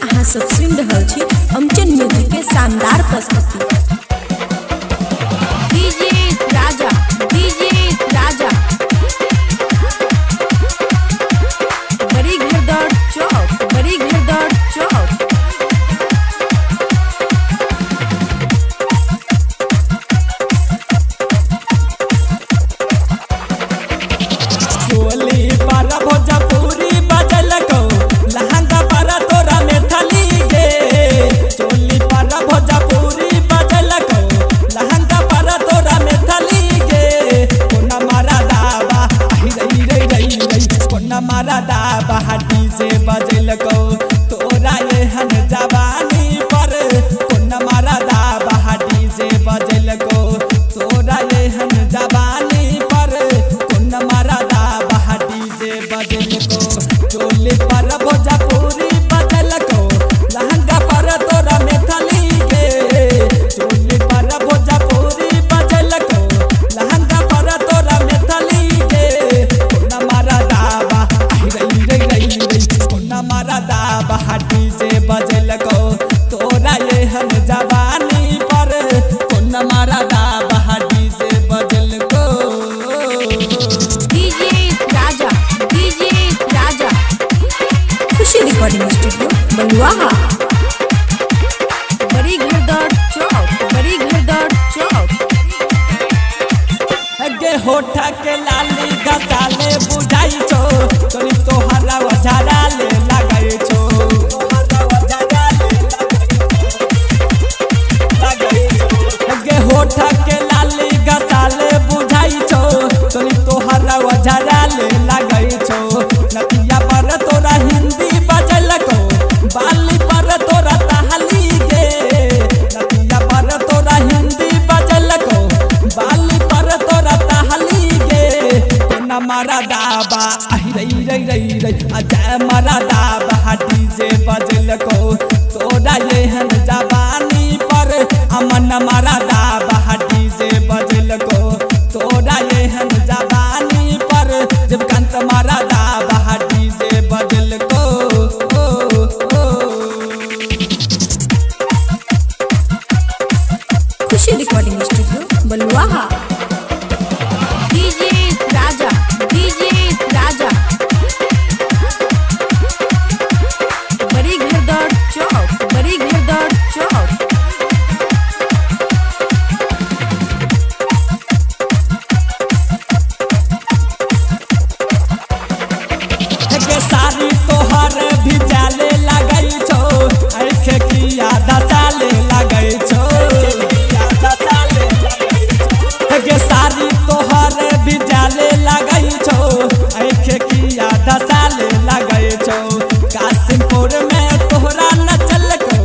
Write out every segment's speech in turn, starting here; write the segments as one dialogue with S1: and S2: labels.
S1: अहाँ सब सुन रहल छी अमचन म्यूजिक के शानदार प्रस्तुति। डीजे राजा बड़ी घरदौड़ चौक
S2: चोली पर भोजपुरी बजल को लहंगा पर तोरा में थली गे। चोली पर भोजपुरी बजल को लहंगा पर तोरा में थली गे। कोना मारा दाबा रई कोना मारा दाबा डीजे बजल को तोरा ये हन जवानी पर। कोना मारा दाबा डीजे बजल को तोरा ये हन जवानी पर। कोना मारा बजल को चोली पर भोजपुरी बजल को लहंगा पर तोरा में थली गे। चोली पर भोजपुरी बजल को लहंगा पर तोरा में थली गे। कोना मारा दाबा रई कोना मारा दाबा डीजे बजल को तोरा ये हम जवानी पर। कोना मारा दाबा डीजे बजल को।
S1: खुशी रिकॉर्डिंग स्टूडियो बलुआहा। बड़ी घरदौड़ चौक
S2: गे होठा के लाली गसाले बुझाई छो। तोरी तोहरा वझारा ले लगाई छो। गे होठा के लाली गसाले बुझाई छो। तोरी तोहरा वझारा ले लगाई छो। नदिया पर तोरा हिंदी बजल को बाली पर तोरा तहली गे। नदिया पर तोरा हिंदी बजल को बाली पर तोरा तहली गे। कोना मारा दाबा रई अजय मारा दाबा डीजे बजल को तोरा ये हन जवानी पर। अमन मारा दाबा डीजे बजल को तोरा ये हन जवानी पर। जब कंत मारा दाबा डीजे बजल को।
S1: खुशी रिकॉर्डिंग स्टूडियो बलुआहा। डीजे राजा बड़ी घरदौड़ चौक
S2: के सारी तोहर भी जाले लगई छो। आँख की आधा साले लगई छो। के सारी तोहर भी जाले लगई छो। आँख की आधा साले लगई छो। कासिमपुर में तोहरा नचल को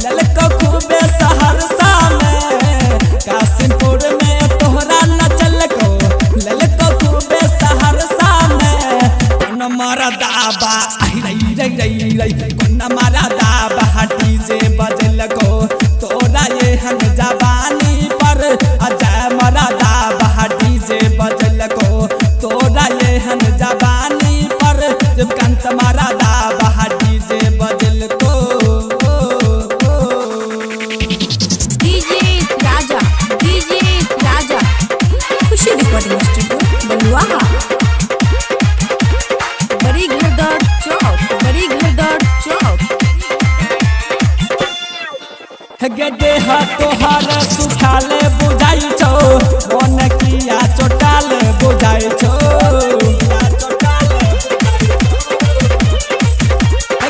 S2: ललको खूबे सहरसा में। कासिमपुर में तोहरा नचल को ललको खूबे सहरसा में। कोना मारा दाबा रई कोना मारा दाबा डीजे बजल को तोरा ये हन जवानी पर। अजय मारा दाबा डीजे बजल को तोरा ये हन जवानी पर। जब कंत मारा दाबा डीजे बजल को।
S1: डीजे राजा खुशी रिकॉर्डिंग स्टूडियो बलुआहा। बड़ी घरदौड़ चौक
S2: गे देह तोहर सुखाले बुझाई छो। मन किया चोटाल बुझाई छो।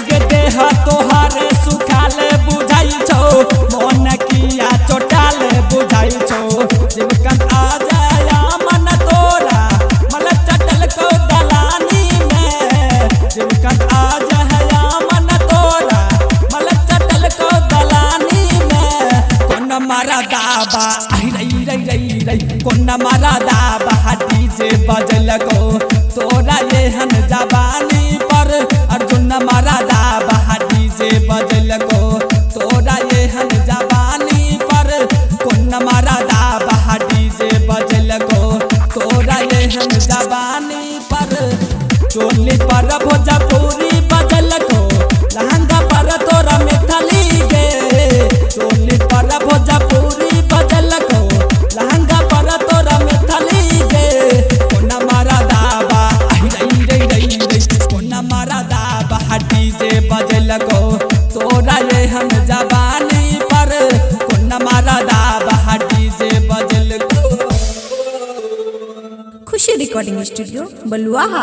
S2: गे देह तोहर सुखाले बुझाई छो। मन किया चोटाल बुझाई छो। जीवकन आ जाया मन तोरा मल चटल को दलानी में। जीवकन आ जाया मन तोरा मल चटल को दलानी में। कोना मारा दाबा रई कोना मारा दाबा डीजे बजल को तोरा ये हन जवानी पर। अर्जुन मारा दाबा डीजे बजल को तोरा ये हन जवानी पर। कोना मारा दाबा डीजे बजल को तोरा ये हन जवानी पर। चोली पर भोजपुरी बजल को लहंगा पर तोरा
S1: रिकॉर्डिंग स्टूडियो बलुआहा।